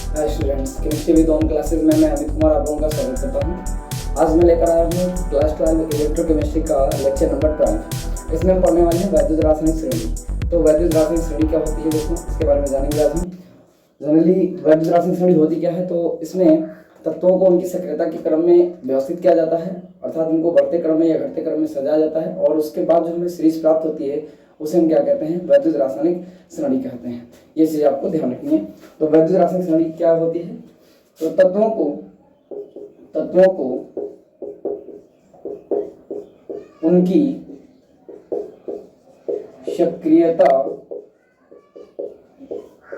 Hi students, chemistry with on classes में मैं अमित कुमार आप लोगों का स्वागत करता हूँ। आज मैं लेकर आया हूँ क्लास 12 इलेक्ट्रोकेमिस्ट्री का लेक्चर नंबर 12। इसमें हम पढ़ने वाले हैं वैद्युत रासायनिक श्रेणी। तो वैद्युत रासायनिक श्रेणी क्या होती है दोस्तों, इसके बारे में जानेंगे आज हम। जनरली वैद्युत रासायनिक श्रेणी होती क्या है, तो इसमें तत्वों को उनकी सक्रियता के क्रम में व्यवस्थित किया जाता है, अर्थात उनको बढ़ते क्रम में या घटते क्रम में सजाया जाता है, और उसके बाद जो हमें सीरीज प्राप्त होती है उसे हम क्या कहते हैं, वैद्युत रासायनिक श्रेणी कहते हैं। ये चीज़ आपको ध्यान रखनी है। तो वैद्युत रासायनिक श्रेणी क्या होती है, तो तत्वों को उनकी सक्रियता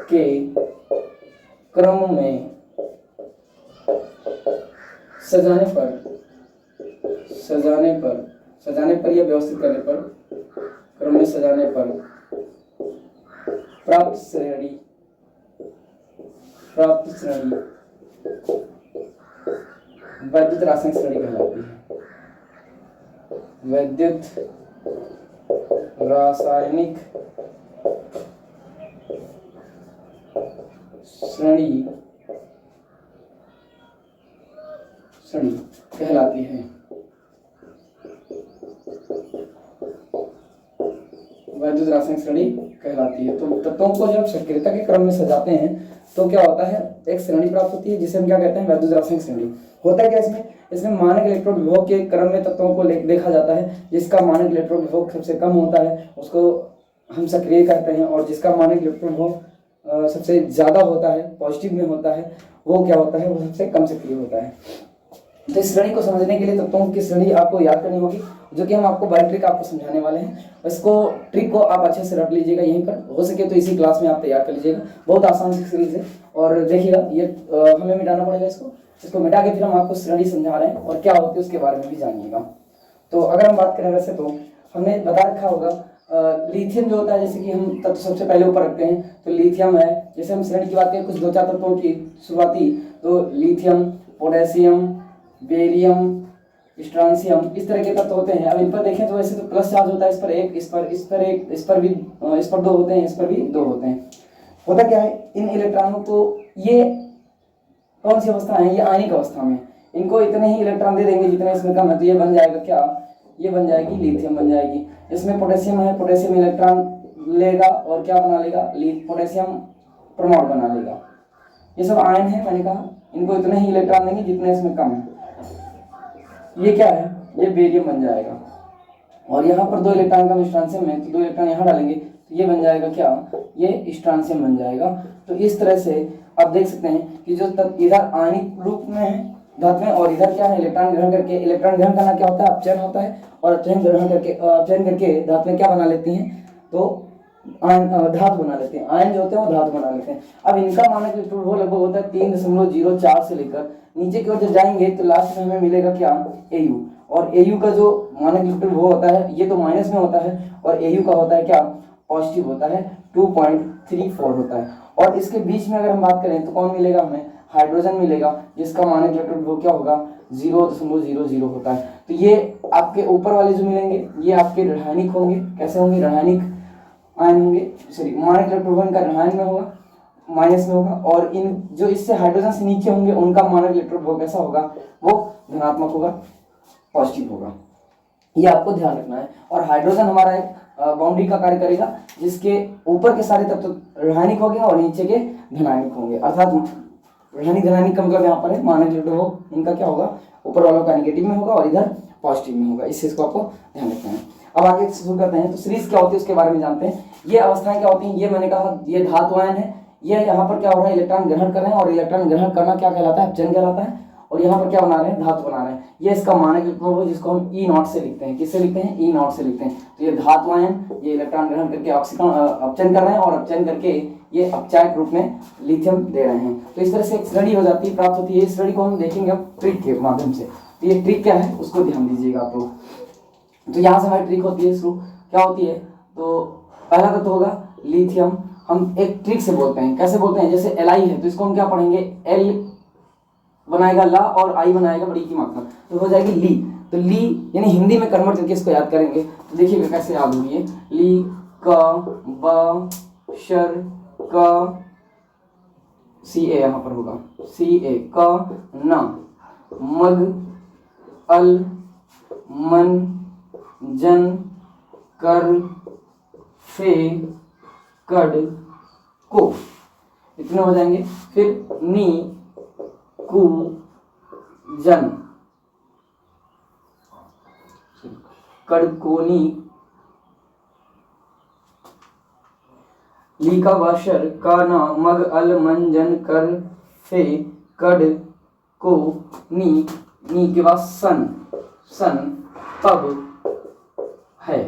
के क्रम में सजाने पर या व्यवस्थित करने पर, क्रम में सजाने पर प्राप्त श्रेणी वैद्युत रासायनिक श्रेणी कहलाती है। वैद्युत रासायनिक श्रेणी कहलाती है। वैद्युत रासायनिक श्रेणी कहलाती है। तो तत्वों को जब सक्रियता के क्रम में सजाते हैं तो क्या होता है, एक श्रेणी प्राप्त होती है जिसे हम क्या कहते हैं, वैद्युत रासायनिक श्रेणी। होता है क्या इसमें मानक इलेक्ट्रॉन विभव के क्रम में तत्वों को देखा जाता है। जिसका मानक इलेक्ट्रॉन विभव सबसे कम होता है उसको हम सक्रिय कहते हैं, और जिसका मानक इलेक्ट्रॉन विभव सबसे ज्यादा होता है, पॉजिटिव में होता है, वो क्या होता है, वो सबसे कम सक्रिय होता है। तो इस श्रेणी को समझने के लिए तत्वों की श्रेणी आपको याद करनी होगी, जो कि हम आपको बाय ट्रिक आपको समझाने वाले हैं। इसको ट्रिक को आप अच्छे से रट लीजिएगा, यहीं पर हो सके तो इसी क्लास में आप तैयार कर लीजिएगा। बहुत आसान सी सीरीज है। और देखिएगा ये हमें मिटाना पड़ेगा, इसको मिटा के फिर हम आपको श्रेणी समझा रहे हैं और क्या होती है उसके बारे में भी जानिएगा। तो अगर हम बात करें वैसे तो हमने बता रखा होगा लिथियम जो होता है, जैसे कि हम तत्व सबसे पहले ऊपर रखते हैं तो लिथियम है। जैसे हम श्रेणी की बात करें कुछ दो चार तत्वों की शुरुआती, तो लिथियम, पोटेशियम, बेरियम, स्ट्रांसियम, इस तरह के तत्व होते हैं। अब इन पर देखें तो वैसे तो प्लस चार्ज होता है, इस पर एक, इस पर एक, इस पर दो होते हैं, इस पर भी दो होते हैं। होता क्या है, इन इलेक्ट्रॉनों को, ये कौन सी अवस्था है, ये आयनिक अवस्था में, इनको इतने ही इलेक्ट्रॉन दे देंगे जितने इसमें कम है, तो ये बन जाएगा क्या, ये बन जाएगी लिथियम बन जाएगी। इसमें पोटेशियम है, पोटेशियम इलेक्ट्रॉन लेगा और क्या बना लेगा, पोटेशियम परमाणु बना लेगा। ये सब आयन है, मैंने कहा इनको इतने ही इलेक्ट्रॉन देंगे जितने इसमें कम है। ये क्या है, ये बेरियम बन जाएगा। और यहाँ पर दो इलेक्ट्रॉन का स्ट्रांसियम है, तो दो इलेक्ट्रॉन यहाँ डालेंगे तो ये बन जाएगा क्या, ये स्ट्रांसियम बन जाएगा। तो इस तरह से आप देख सकते हैं कि जो तत्व इधर आयनिक रूप में है धातु में, और इधर क्या है, इलेक्ट्रॉन ग्रहण करके, इलेक्ट्रॉन ग्रहण करना क्या होता है, अपचयन होता है, और अपचयन करके धातु में क्या बना लेती हैं, तो धातु बना लेते हैं। आयन जो होते हैं वो धातु बना लेते हैं। अब इनका मानक इलेक्ट्रॉन वो लगभग होता है 3.04 से लेकर नीचे की ओर जब जाएंगे तो लास्ट में हमें मिलेगा क्या, Au। और Au का जो मानक इलेक्ट्रॉन वो होता है, ये तो माइनस में होता है, और Au का होता है क्या, पॉजिटिव होता है, 2.34 होता है। और इसके बीच में अगर हम बात करें तो कौन मिलेगा, हमें हाइड्रोजन मिलेगा, जिसका मानक इलेक्ट्रॉन वो क्या होगा, 0.00 होता है। तो ये आपके ऊपर वाले जो मिलेंगे ये आपके ऋणायनिक होंगे। कैसे होंगे, ऋणायनिक आयन होंगे, सॉरी मानक इलेक्ट्रॉन का ऋणायन में होगा, माइनस में होगा। और इन जो इससे हाइड्रोजन से नीचे होंगे उनका मानक इलेक्ट्रॉन वो कैसा होगा, वो धनात्मक होगा, पॉजिटिव होगा। ये आपको ध्यान रखना है। और हाइड्रोजन हमारा एक बाउंड्री का कार्य करेगा, जिसके ऊपर के सारे तत्व ऋणायनिक हो गए और नीचे के धनायनिक होंगे। अर्थात ऋणायनिक धनायनिक का मतलब यहाँ पर है मानक इलेक्ट्रॉन इनका क्या होगा, ऊपर वालों का नेगेटिव में होगा और इधर पॉजिटिव में होगा। इस चीज को आपको ध्यान रखना है। अब आगे शुरू करते हैं। तो सीरीज क्या होती है उसके बारे में जानते हैं। ये अवस्थाएं क्या होती हैं, ये मैंने कहा ये धातु आयन है। ये यहाँ पर क्या हो रहा है, इलेक्ट्रॉन ग्रहण कर रहे हैं, और इलेक्ट्रॉन ग्रहण करना क्या कहलाता है, अपचयन कहलाता है। और यहाँ पर क्या बना रहे हैं, धातु बना रहे हैं। ये इसका मानक इलेक्ट्रॉन हो जिसको हम E0 से लिखते हैं। किससे लिखते हैं, E0 से लिखते हैं। तो ये धातु आयन, ये इलेक्ट्रॉन ग्रहण करके ऑक्सीकरण अपचयन कर रहे हैं, और अपचयन करके ये अपचायक रूप में लिथियम दे रहे हैं। तो इस तरह से एक श्रेणी हो जाती है, प्राप्त होती है। इस श्रेणी को हम देखेंगे अब ट्रिक के माध्यम से। तो ये ट्रिक क्या है उसको ध्यान दीजिएगा आप लोग। तो यहाँ से हमारी ट्रिक होती है, शुरू क्या होती है, तो पहला तत्व होगा लिथियम। हम एक ट्रिक से बोलते हैं, कैसे बोलते हैं, जैसे Li है तो इसको हम क्या पढ़ेंगे, L बनाएगा ला और I बनाएगा बड़ी की मात्रा, तो हो जाएगी ली। तो ली यानी हिंदी में कन्वर्ट करके इसको याद करेंगे। तो देखिएगा कैसे याद होगी ये, ली क ब शर क सी ए यहाँ पर होगा, सी ए का ना, मग अल मन जन कर फे कड को, इतने हो जाएंगे। फिर नी कु जन कड़कोनी, ली का वाशर का ना, मग अल मन जन कर फे कड को नी, नी के बाद सन, सन पब है,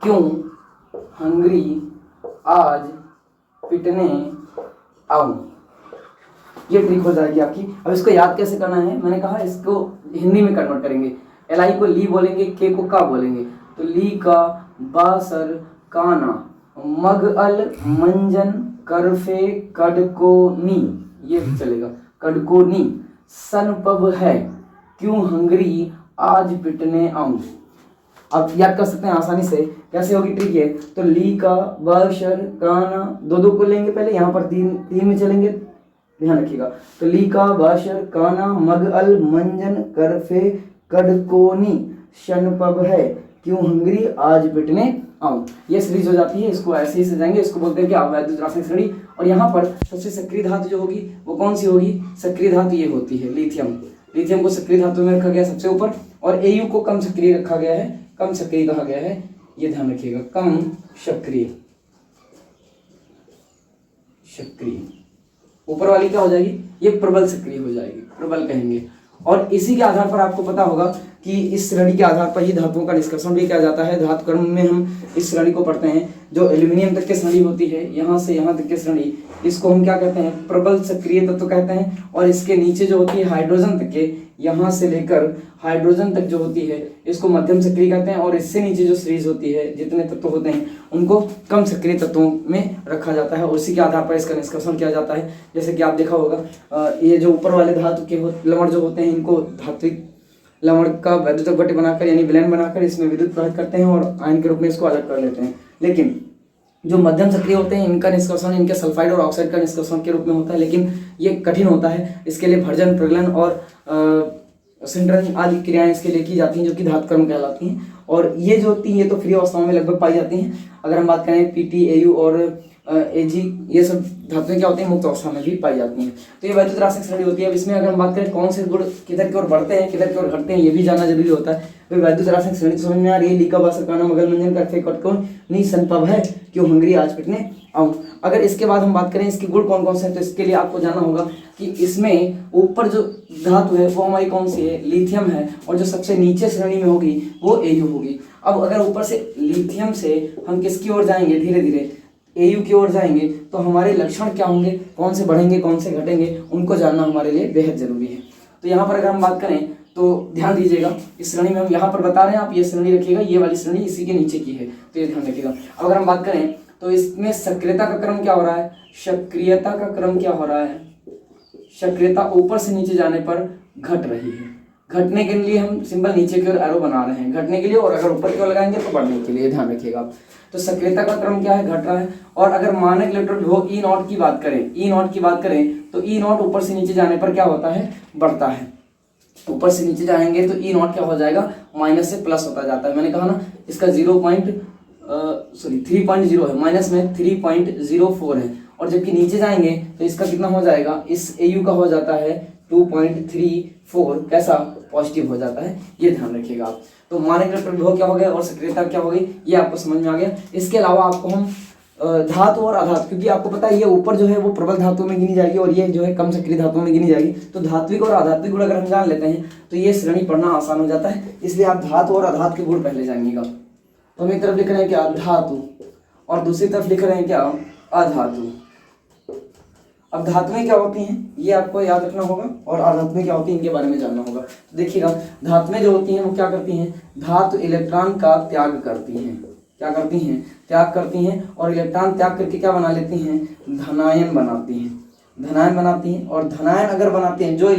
क्यों हंगरी आज पिटने आऊं। ये ट्रिक हो जाएगी आपकी। अब इसको याद कैसे करना है, मैंने कहा इसको हिंदी में कन्वर्ट करेंगे। एल को ली बोलेंगे, के को का बोलेंगे, तो ली का बासर काना, मग अल मंजन करफे कड़कोनी, ये चलेगा कड़कोनी, सन पब है, क्यों हंगरी आज पिटने आऊं। आप याद कर सकते हैं आसानी से, कैसे होगी ट्रिक है। तो ली का बाशर काना, दो दो को लेंगे पहले, यहाँ पर तीन तीन में चलेंगे, ध्यान रखिएगा। तो ली का बाशर काना, मग अल मंजन करफे कड़कोनी, शन पब है, क्यों हंगरी आज पिटने आऊं। ये सीरीज हो जाती है। इसको ऐसे ही सजाएंगे, इसको बोलते हैं कि अवैध रासायनिक श्रेणी। और यहाँ पर सबसे सक्रिय धातु जो होगी वो कौन सी होगी, सक्रिय धातु ये होती है लिथियम। लिथियम को सक्रिय धातु में रखा गया सबसे ऊपर, और एयू को कम सक्रिय रखा गया है, कम सक्रिय कहा गया है, ये ध्यान रखिएगा, कम सक्रिय। सक्रिय ऊपर वाली क्या हो जाएगी, ये प्रबल सक्रिय हो जाएगी, प्रबल कहेंगे। और इसी के आधार पर आपको पता होगा कि इस श्रेणी के आधार पर ही धातुओं का निष्कर्षण भी किया जाता है। धातु क्रम में हम इस श्रेणी को पढ़ते हैं, जो एल्यूमिनियम तक की श्रेणी होती है, यहाँ से यहाँ तक की श्रेणी, इसको हम क्या कहते हैं, प्रबल सक्रिय तत्व कहते हैं। और इसके नीचे जो होती है हाइड्रोजन तक के, यहाँ से लेकर हाइड्रोजन तक जो होती है, इसको मध्यम सक्रिय कहते हैं। और इससे नीचे जो सीरीज होती है, जितने तत्व होते हैं, उनको कम सक्रिय तत्वों में रखा जाता है। उसी के आधार पर इसका निष्कर्षण किया जाता है। जैसे कि आप देखा होगा, ये जो ऊपर वाले धातु के लवण जो होते हैं, इनको धात्विक लवण का वैद्युत गठन बनाकर यानी ब्लेंड बनाकर इसमें विद्युत प्रवाहित करते हैं और आयन के रूप में इसको अलग कर लेते हैं। लेकिन जो मध्यम सक्रिय होते हैं, इनका निष्कर्षण इनके सल्फाइड और ऑक्साइड का निष्कर्षण के रूप में होता है, लेकिन ये कठिन होता है। इसके लिए भर्जन, प्रगलन और सिंटरन आदि क्रियाएं इसके लिए की जाती हैं, जो कि धातु क्रम कहलाती हैं। और ये जो होती हैं, ये तो फ्री अवस्थाओं में लगभग पाई जाती हैं। अगर हम बात करें पीटी, एयू और एजी, ये सब धातुएं क्या होती हैं, मुक्त अवस्था में भी पाई जाती हैं। तो ये वैद्युत रासायनिक श्रेणी होती है। अब इसमें अगर हम बात करें कौन से गुण किधर की ओर बढ़ते हैं, किधर की ओर घटते हैं, ये भी जानना जरूरी होता है। तो वैद्युत रासायनिक श्रेणी समझ में आ रही है, लीका बासर काना, मगल मंजन करफे कड़कोन नी संपव है, क्यों हंगरी आज पिटने आऊं। अगर इसके बाद हम बात करें इसके गुण कौन कौन से हैं, तो इसके लिए आपको जानना होगा कि इसमें ऊपर जो धातु है वो हमारी कौन सी है, लिथियम है। और जो सबसे नीचे श्रेणी में होगी वो एयू होगी। अब अगर ऊपर से लिथियम से हम किसकी ओर जाएंगे, धीरे धीरे एयू की ओर जाएंगे, तो हमारे लक्षण क्या होंगे, कौन से बढ़ेंगे, कौन से घटेंगे, उनको जानना हमारे लिए बेहद जरूरी है। तो यहाँ पर अगर हम बात करें तो ध्यान दीजिएगा, इस श्रेणी में हम यहाँ पर बता रहे हैं, आप ये श्रेणी रखिएगा, ये वाली श्रेणी इसी के नीचे की है, तो ये ध्यान रखिएगा। अब अगर हम बात करें तो इसमें सक्रियता का क्रम क्या हो रहा है, सक्रियता का क्रम क्या हो रहा है, सक्रियता ऊपर से नीचे जाने पर घट रही है। घटने के लिए हम सिंपल नीचे की ओर एरो बना रहे हैं, घटने के लिए, और अगर ऊपर की ओर लगाएंगे तो बढ़ने के लिए, ध्यान रखिएगा आप। तो सक्रियता का क्रम क्या है, घट रहा है। और अगर मानक इलेक्ट्रोड विभव ई नॉट की बात करें, ई नॉट की बात करें, तो ई नॉट ऊपर से नीचे जाने पर क्या होता है, बढ़ता है। ऊपर से नीचे जाएंगे तो ई नॉट क्या हो जाएगा, माइनस से प्लस होता जाता है। मैंने कहा ना, इसका 3.0 है, माइनस में 3.04 है। और जबकि नीचे जाएंगे तो इसका कितना हो जाएगा, इस एयू का हो जाता है 2.34, कैसा, पॉजिटिव हो जाता है। ये ध्यान रखिएगा आप। तो मानक इलेक्ट्रॉन विभव क्या हो गया और सक्रियता क्या हो गई, ये आपको समझ में आ गया। इसके अलावा आपको हम धातु और अधातु, क्योंकि आपको पता है ये ऊपर जो है वो प्रबल धातु में गिनी जाएगी और ये जो है कम सक्रिय धातुओं में गिनी जाएगी। तो धात्विक और अधात्विक गुण अगर हम जान लेते हैं तो ये श्रेणी पढ़ना आसान हो जाता है। इसलिए आप धातु और अधातु के गुण पहले जानिएगा। तो हम एक तरफ लिख रहे हैं क्या, धातु, और दूसरी तरफ लिख रहे हैं क्या, अधातु। अब धातुएं क्या होती हैं ये आपको याद रखना होगा, और अधातुएं क्या होती हैं इनके बारे में जानना होगा। तो देखिएगा, धातुएं जो होती हैं वो क्या करती हैं, धातु इलेक्ट्रॉन का त्याग करती हैं। क्या करती हैं, त्याग करती हैं। और इलेक्ट्रॉन त्याग करके क्या बना लेती हैं, धनायन बनाती हैं, धनायन बनाती हैं। और धनायन अगर बनाती हैं, जो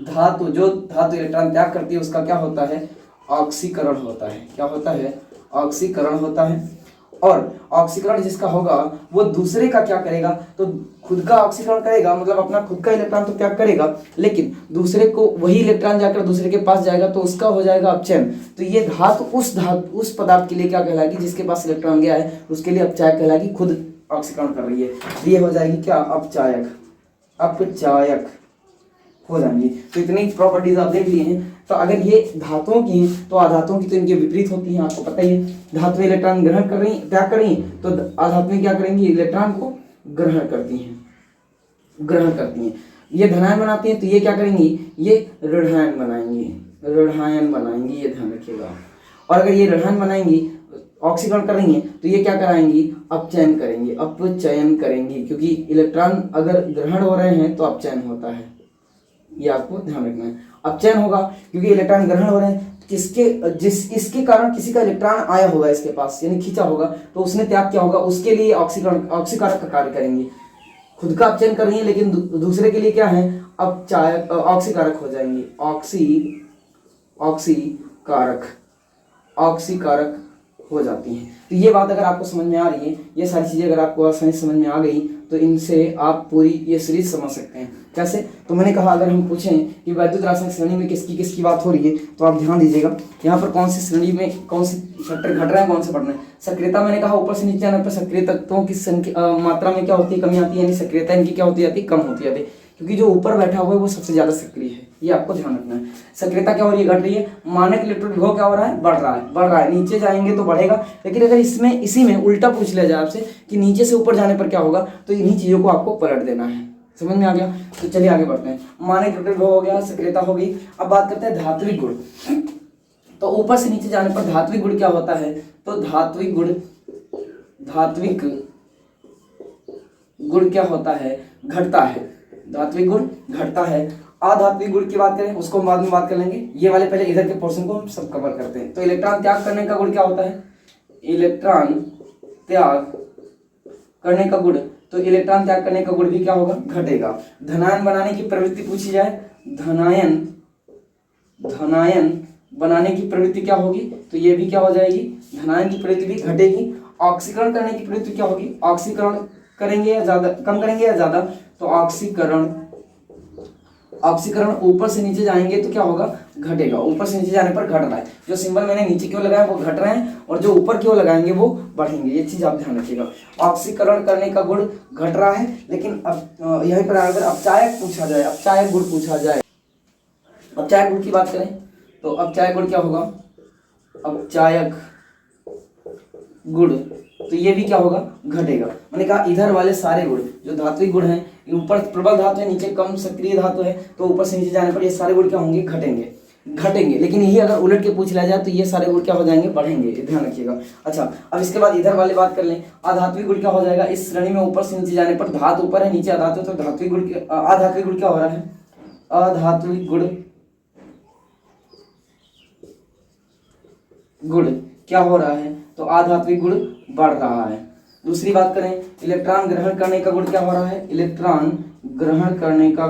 धातु इलेक्ट्रॉन त्याग करती है उसका क्या होता है, ऑक्सीकरण होता है। क्या होता है, ऑक्सीकरण होता है। और ऑक्सीकरण जिसका होगा वो दूसरे का क्या करेगा, तो खुद का ऑक्सीकरण करेगा, मतलब अपना खुद का इलेक्ट्रॉन तो त्याग करेगा, लेकिन दूसरे को वही इलेक्ट्रॉन जाकर दूसरे के पास जाएगा तो उसका हो जाएगा अपचयन। तो ये धातु उस पदार्थ के लिए क्या कहलाएगी, जिसके पास इलेक्ट्रॉन गया है उसके लिए अपचायक कहलाएगी, खुद ऑक्सीकरण कर रही है, ये हो जाएगी क्या, अपचायक। अपचायक हो जाएंगी। तो इतनी प्रॉपर्टीज आप देख लिए हैं। तो अगर ये धातुओं की हैं तो अधातुओं की तो इनके विपरीत होती हैं, आपको पता ही है। धातु इलेक्ट्रॉन ग्रहण कर रही, त्याग कर रही, तो अधातुएं क्या करेंगी, इलेक्ट्रॉन को ग्रहण करती हैं, ग्रहण करती हैं। ये धनायन बनाती हैं तो ये क्या करेंगी, ये ऋणायन बनाएंगी, ऋणायन बनाएंगी, ये ध्यान रखिएगा। और अगर ये ऋणायन बनाएंगी, ऑक्सीकरण कर रही हैं तो ये क्या कराएंगी, अपचयन करेंगी, अपचयन करेंगी, क्योंकि इलेक्ट्रॉन अगर ग्रहण हो रहे हैं तो अपचयन होता है, ये आपको ध्यान रखना है। अपचयन होगा क्योंकि इलेक्ट्रॉन ग्रहण हो रहे हैं, इसके कारण किसी का इलेक्ट्रॉन आया होगा इसके पास, यानी खींचा होगा, तो उसने त्याग किया होगा, उसके लिए ऑक्सीकारक का कार्य करेंगे। खुद का अपचयन कर रही है लेकिन दूसरे के लिए क्या है, अपचायक, ऑक्सीकारक हो जाएंगे, ऑक्सीकारक हो जाती हैं। तो ये बात अगर आपको समझ में आ रही है, ये सारी चीज़ें अगर आपको आसानी समझ में आ गई तो इनसे आप पूरी ये सीरीज समझ सकते हैं। कैसे, तो मैंने कहा अगर हम पूछें कि वैद्युत रासायनिक श्रेणी में किसकी बात हो रही है, तो आप ध्यान दीजिएगा यहाँ पर कौन सी श्रेणी में कौन सी फैक्टर घट रहा है, कौन से बढ़ रहे हैं। सक्रियता मैंने कहा ऊपर से नीचे आने पर सक्रिय तत्वों की मात्रा में क्या होती है, कमी आती है, यानी सक्रियता इनकी क्या होती जाती है, कम होती जाती है, क्योंकि जो ऊपर बैठा हुआ है वो सबसे ज्यादा सक्रिय है, ये आपको ध्यान रखना है। सक्रियता क्या हो रही है, घट रही है। मानक इलेक्ट्रॉन विभव क्या हो रहा है, बढ़ रहा है, नीचे जाएंगे तो बढ़ेगा। लेकिन अगर इसी में उल्टा पूछ लिया जाए आपसे कि नीचे से ऊपर जाने पर क्या होगा, तो इन्हीं चीजों को आपको पलट देना है। समझ में आ गया, तो चलिए आगे बढ़ते हैं। मानक इलेक्ट्रॉन विभव हो गया, सक्रियता हो गई। अब बात करते हैं धात्विक गुण। तो ऊपर से नीचे जाने पर धात्विक गुण क्या होता है, तो धात्विक गुण क्या होता है, घटता है। धात्विक गुण घटता है। अधात्विक गुण की बात करें उसको हम बाद में बात कर लेंगे, ये वाले पहले इधर के पोर्शन को हम सब कवर करते हैं। तो इलेक्ट्रॉन त्याग करने का गुण क्या होता है, इलेक्ट्रॉन त्याग करने का गुण, तो इलेक्ट्रॉन त्याग करने का गुण भी क्या होगा, घटेगा। धनायन बनाने की प्रवृत्ति पूछी जाए, धनायन बनाने की प्रवृत्ति क्या होगी, तो ये भी क्या हो जाएगी, धनायन की प्रवृत्ति भी घटेगी। ऑक्सीकरण करने की प्रवृत्ति क्या होगी, ऑक्सीकरण करेंगे या ज्यादा, कम करेंगे या ज्यादा, तो ऑक्सीकरण ऊपर से नीचे जाएंगे तो क्या होगा, घटेगा। ऊपर से नीचे जाने पर घट रहा है, जो सिंबल मैंने नीचे क्यों लगाया वो घट रहे हैं, और जो ऊपर क्यों लगाएंगे वो बढ़ेंगे, ये चीज आप ध्यान रखिएगा। ऑक्सीकरण करने का गुण घट रहा है, लेकिन अब यहीं पर अगर अपचायक पूछा जाए, अपचायक गुण पूछा जाए, अपचायक गुण की बात करें तो अपचायक गुण क्या होगा, अपचायक गुण, तो ये भी क्या होगा, घटेगा। मैंने कहा इधर वाले सारे गुण जो धात्विक गुण हैं, ऊपर प्रबल धातु है, नीचे कम सक्रिय धातु है, तो ऊपर से नीचे जाने पर ये सारे गुण क्या होंगे, घटेंगे। लेकिन यही अगर उलट के पूछ लिया जाए तो ये सारे गुण क्या हो जाएंगे, बढ़ेंगे, ध्यान रखिएगा। अच्छा, अब इसके बाद इधर वाले बात कर लें, अधात्विक गुण क्या हो जाएगा, इस श्रेणी में ऊपर से नीचे जाने पर धातु ऊपर है, नीचे अधातु, तो धात्विक गुण, अधात्विक गुण क्या हो रहा है, अधात्विक गुण क्या हो रहा है, तो अधात्विक गुण बढ़ रहा है। दूसरी बात करें, इलेक्ट्रॉन ग्रहण करने का गुण क्या हो रहा है, इलेक्ट्रॉन ग्रहण करने का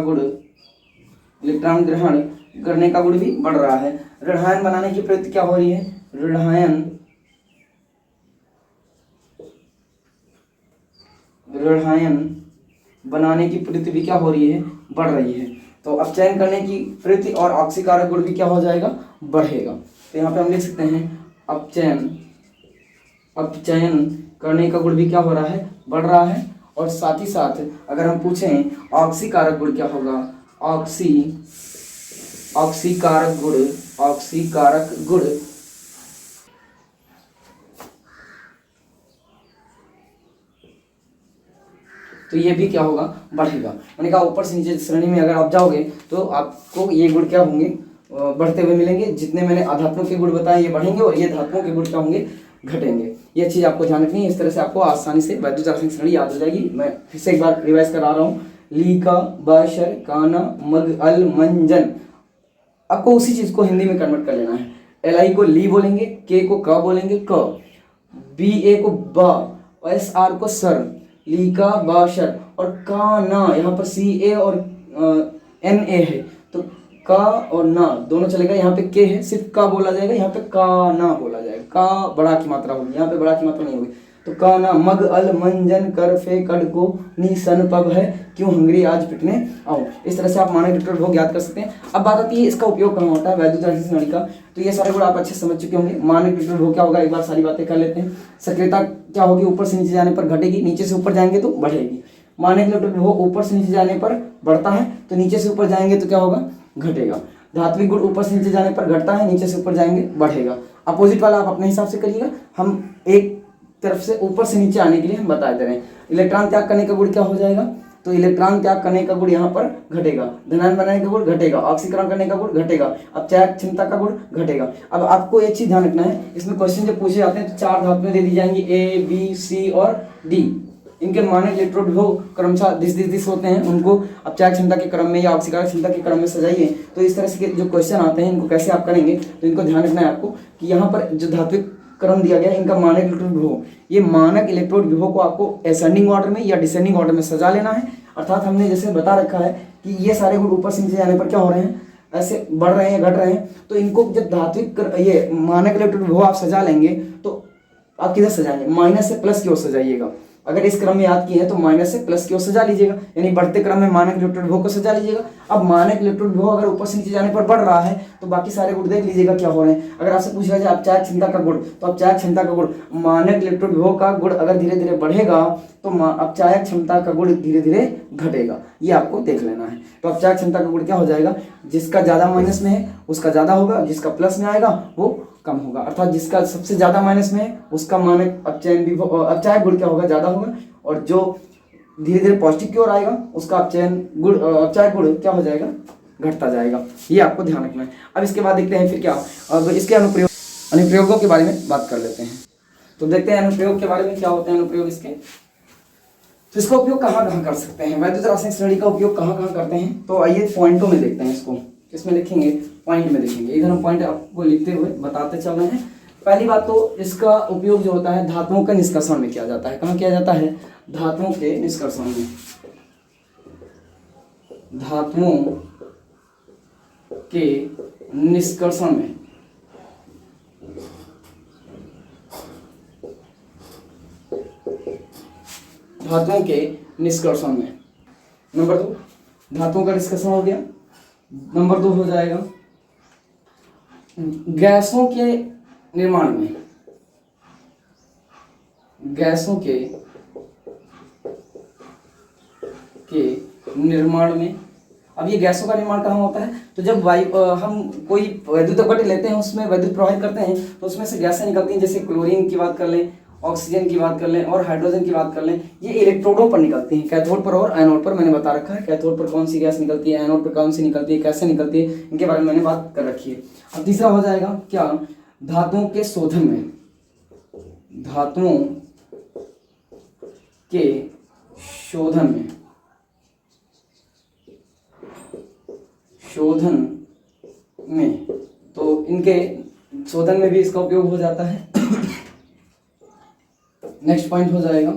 गुण भी बढ़ रहा है। ऋणायन बनाने की प्रवृत्ति क्या हो रही है, ऋणायन बनाने की प्रवृत्ति भी क्या हो रही है, बढ़ रही है। तो अपचयन करने की प्रवृत्ति और ऑक्सीकारक गुण भी क्या हो जाएगा, बढ़ेगा। तो यहाँ पे हम लिख सकते हैं अपचयन करने का गुण भी क्या हो रहा है, बढ़ रहा है। और साथ ही साथ अगर हम पूछें ऑक्सीकारक गुण क्या होगा, ऑक्सीकारक गुण तो ये भी क्या होगा, बढ़ेगा। मैंने कहा ऊपर से नीचे श्रेणी में अगर आप जाओगे तो आपको ये गुण क्या होंगे, बढ़ते हुए मिलेंगे। जितने मैंने अधातुओं के गुण बताए ये बढ़ेंगे, और ये धातुओं के गुण क्या होंगे, घटेंगे। ये चीज आपको ध्यान रखनी है। इस तरह से आपको आसानी से वैद्युत रासायनिक श्रेणी याद हो जाएगी। मैं फिर से एक बार रिवाइज करा रहा हूँ, ली का ब शर काना मग अल मंजन। आपको उसी चीज को हिंदी में कन्वर्ट कर लेना है। LI को ली बोलेंगे, के को क बोलेंगे क, BA को ब, SR को सर, ली का ब शर, और का ना, यहाँ पर CA और NA है, तो का और ना दोनों चलेगा। यहाँ पे के है, सिर्फ का बोला जाएगा, यहाँ पे का ना बोला जाएगा। का बड़ा की मात्रा होगी, यहाँ पे बड़ा की मात्रा नहीं होगी। तो काना मग अल मंजन कर फे कड़ को नी सन पब है क्यों हंगरी आज पिटने आओ। इस तरह से आप मानक इलेक्ट्रोड विभव ज्ञात कर सकते हैं। अब बात आती है इसका उपयोग कहाँ होता है, वैद्युत रासायनिक प्रणाली का। तो ये सारे गुण आप अच्छे समझ चुके होंगे। मानक इलेक्ट्रोड विभव क्या होगा, एक बार सारी बातें कर लेते हैं। सक्रियता क्या होगी, ऊपर से नीचे जाने पर घटेगी, नीचे से ऊपर जाएंगे तो बढ़ेगी। मानक इलेक्ट्रोड विभव ऊपर से नीचे जाने पर बढ़ता है, तो नीचे से ऊपर जाएंगे तो क्या होगा, घटेगा। धात्विक गुण ऊपर से नीचे जाने पर घटता है, नीचे से ऊपर जाएंगे बढ़ेगा। अपोजिट वाला आप अपने हिसाब से करिएगा, हम एक तरफ से ऊपर से नीचे आने के लिए हम बता दे रहे हैं। इलेक्ट्रॉन त्याग करने का गुण क्या हो जाएगा, तो इलेक्ट्रॉन त्याग करने का गुण यहाँ पर घटेगा, धनायन बनाने का गुण घटेगा, ऑक्सीकरण करने का गुण घटेगा, अपचायक क्षमता का गुण घटेगा। अब आपको एक चीज ध्यान रखना है, इसमें क्वेश्चन जब पूछे जाते हैं तो 4 धातुएं दे दी जाएंगी, ए बी सी और डी। इनके मानक इलेक्ट्रोड विभव क्रमशः दिस होते हैं, उनको अपचायक क्षमता के क्रम में या ऑक्सीकरण क्षमता के क्रम में सजाइए। तो इस तरह से जो क्वेश्चन आते हैं इनको कैसे आप करेंगे, तो इनको ध्यान रखना है आपको कि यहाँ पर जो धात्विक क्रम दिया गया है इनका मानक इलेक्ट्रोड विभव, ये मानक इलेक्ट्रोड विभव को आपको असेंडिंग ऑर्डर में या डिसेंडिंग ऑर्डर में सजा लेना है। अर्थात हमने जैसे बता रखा है कि ये सारे गुण ऊपर से नीचे जाने पर क्या हो रहे हैं, ऐसे बढ़ रहे हैं, घट रहे हैं। तो इनको जब धात्विक ये मानक इलेक्ट्रोड विभव आप सजा लेंगे तो आप किधर सजाएंगे, माइनस से प्लस की ओर सजाइएगा। अगर इस क्रम में याद किए हैं तो माइनस से प्लस की ओर सजा लीजिएगा, यानी बढ़ते क्रम में मानक इलेक्ट्रोड विभव को सजा लीजिएगा। अब मानक इलेक्ट्रोड विभव अगर ऊपर से नीचे जाने पर बढ़ रहा है तो बाकी सारे गुण देख लीजिएगा क्या हो रहे हैं। अगर आपसे पूछा जाए अपचायक क्षमता का गुण, तो अपचायक क्षमता का गुण, मानक इलेक्ट्रोड विभव का गुण अगर धीरे धीरे बढ़ेगा तो अपचायक क्षमता का गुण धीरे धीरे घटेगा, ये आपको देख लेना है। तो अपचायक क्षमता का गुण क्या हो जाएगा, जिसका ज्यादा माइनस में है उसका ज्यादा होगा, जिसका प्लस में आएगा वो कम होगा। अर्थात जिसका सबसे ज्यादा माइनस में है उसका मानक अपचायक गुण क्या होगा, ज्यादा होगा, और जो धीरे धीरे पॉजिटिव की ओर आएगा उसका अपचायक गुण क्या हो जाएगा, घटता जाएगा। ये आपको ध्यान रखना है। अब इसके बाद देखते हैं फिर क्या, अब इसके अनुप्रयोगों के बारे में बात कर लेते हैं। तो देखते हैं अनुप्रयोग के बारे में क्या होते हैं अनुप्रयोग इसके। तो इसका उपयोग कहाँ कहाँ कर सकते हैं, वैद्युत रासायनिक श्रेणी का उपयोग कहाँ कहाँ करते हैं। तो आइए पॉइंटों में देखते हैं इसको, इसमें देखेंगे पॉइंट में देखेंगे, इधर हम पॉइंट आपको लिखते हुए बताते चल रहे हैं। पहली बात तो इसका उपयोग जो होता है धातुओं के निष्कर्षण में किया जाता है। कहाँ किया जाता है, धातुओं के निष्कर्षण में। धातुओं के निष्कर्षण में धातुओं के निष्कर्षण में। नंबर 2 धातुओं का निष्कर्षण हो गया। नंबर 2 हो जाएगा गैसों के निर्माण में, गैसों के निर्माण में। अब ये गैसों का निर्माण कहाँ होता है, तो जब हम कोई वैद्युत अपघट्य लेते हैं उसमें वैद्युत प्रवाहित करते हैं तो उसमें से गैसें निकलती हैं, जैसे क्लोरीन की बात कर लें, ऑक्सीजन की बात कर लें और हाइड्रोजन की बात कर लें। ये इलेक्ट्रोडों पर निकलती हैं, कैथोड पर और एनोड पर। मैंने बता रखा है कैथोड पर कौन सी गैस निकलती है, एनोड पर कौन सी निकलती है, कैसे निकलती है, इनके बारे में मैंने बात कर रखी है। अब तीसरा हो जाएगा क्या, धातुओं के शोधन में। धातुओं के शोधन में, तो इनके शोधन में भी इसका उपयोग हो जाता है। नेक्स्ट पॉइंट हो जाएगा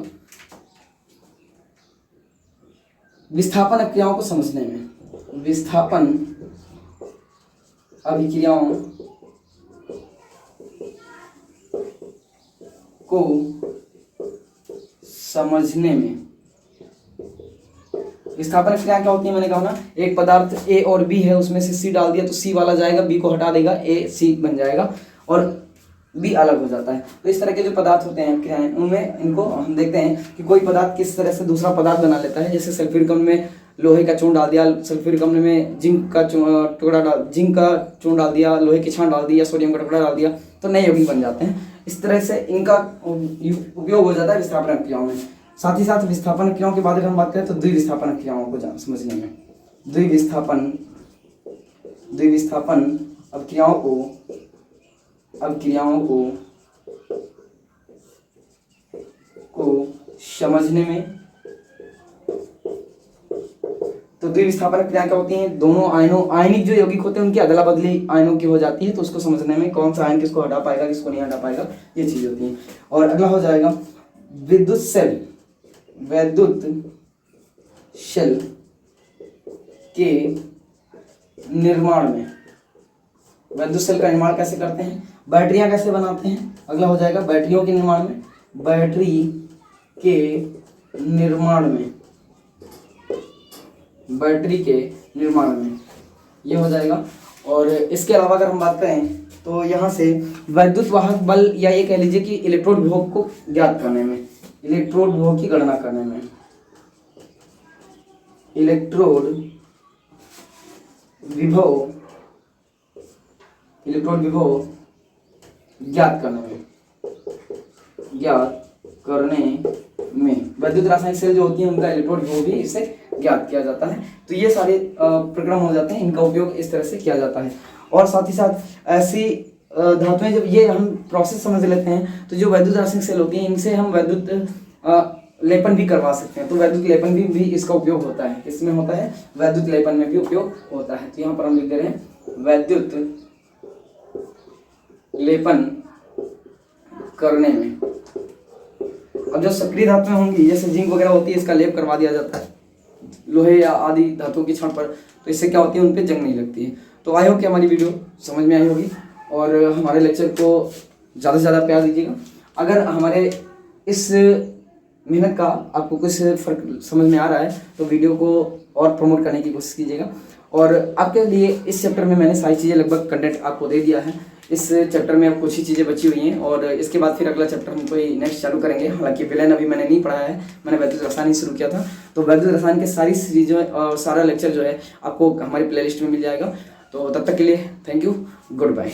विस्थापन अभिक्रियाओं को समझने में। विस्थापन अभिक्रियाओं को समझने में। विस्थापन क्रिया क्या होती है, मैंने कहा ना, एक पदार्थ ए और बी है, उसमें से सी डाल दिया तो सी वाला जाएगा, बी को हटा देगा, ए सी बन जाएगा और बी अलग हो जाता है। तो इस तरह के जो पदार्थ होते हैं क्रियाएं, उनमें इनको हम देखते हैं कि कोई पदार्थ किस तरह से दूसरा पदार्थ बना लेता है। जैसे सल्फ्यूरिक अम्ल में लोहे का चूर्ण डाल दिया, सल्फ्यूरिक अम्ल में जिंक का चूर्ण डाल दिया, लोहे की छान डाल दिया, सोडियम का टुकड़ा डाल दिया, तो नए यौगिक बन जाते हैं। इस तरह से इनका उपयोग हो जाता है विस्थापन क्रियाओं में। साथ ही साथ विस्थापन क्रियाओं के बाद अगर हम बात करें तो द्विविस्थापन क्रियाओं को समझने में। द्विविस्थापन अभिक्रियाओं को समझने में। तो द्विविस्थापन क्रिया क्या होती हैं, दोनों आयनिक जो यौगिक होते हैं उनकी अदला बदली आयनों की हो जाती है, तो उसको समझने में कौन सा आयन किसको हटा पाएगा, किसको नहीं हटा पाएगा, ये चीज होती है। और अगला हो जाएगा विद्युत शेल के निर्माण में। विद्युत शेल का निर्माण कैसे करते हैं, बैटरियां कैसे बनाते हैं, अगला हो जाएगा बैटरियों के निर्माण में। बैटरी के निर्माण में, बैटरी के निर्माण में, ये हो जाएगा। और इसके अलावा अगर हम बात करें तो यहाँ से वैद्युत वाहक बल, या ये कह लीजिए कि इलेक्ट्रोड विभव को ज्ञात करने में, इलेक्ट्रोड विभव की गणना करने में, इलेक्ट्रोड विभव, इलेक्ट्रोड विभव ज्ञात करने में, ज्ञात करने में वैद्युत रासायनिक सेल जो होती हैं उनका इलेक्ट्रोड विभव भी इससे ज्ञात किया जाता है। तो ये सारे प्रक्रम हो जाते हैं, इनका उपयोग इस तरह से किया जाता है। और साथ ही साथ ऐसी धातुएं, जब ये हम प्रोसेस समझ लेते हैं तो जो वैद्युत रासायनिक सेल होती हैं इनसे हम वैद्युत लेपन भी करवा सकते हैं। तो वैद्युत लेपन भी इसका उपयोग होता है, इसमें होता है वैद्युत लेपन में भी उपयोग होता है। तो यहाँ पर हम लिख दे रहे हैं वैद्युत लेपन करने में। अब जो सक्रिय धातुएं होंगी जैसे जिंक वगैरह होती है, इसका लेप करवा दिया जाता है लोहे या आदि धातुओं की छड़ पर, तो इससे क्या होती है, उन पे जंग नहीं लगती है। तो आई होप कि हमारी वीडियो समझ में आई होगी और हमारे लेक्चर को ज़्यादा से ज़्यादा प्यार दीजिएगा। अगर हमारे इस मेहनत का आपको कुछ फर्क समझ में आ रहा है तो वीडियो को और प्रमोट करने की कोशिश कीजिएगा। और आपके लिए इस चैप्टर में मैंने सारी चीज़ें, लगभग कंटेंट आपको दे दिया है। इस चैप्टर में अब कुछ ही चीज़ें बची हुई हैं और इसके बाद फिर अगला चैप्टर हम कोई नेक्स्ट चालू करेंगे। हालांकि विलयन अभी मैंने नहीं पढ़ाया है, मैंने वैद्युत रसायन ही शुरू किया था। तो वैद्युत रसायन के सारी सीरीजों और सारा लेक्चर जो है आपको हमारी प्लेलिस्ट में मिल जाएगा। तो तब तक के लिए थैंक यू, गुड बाय।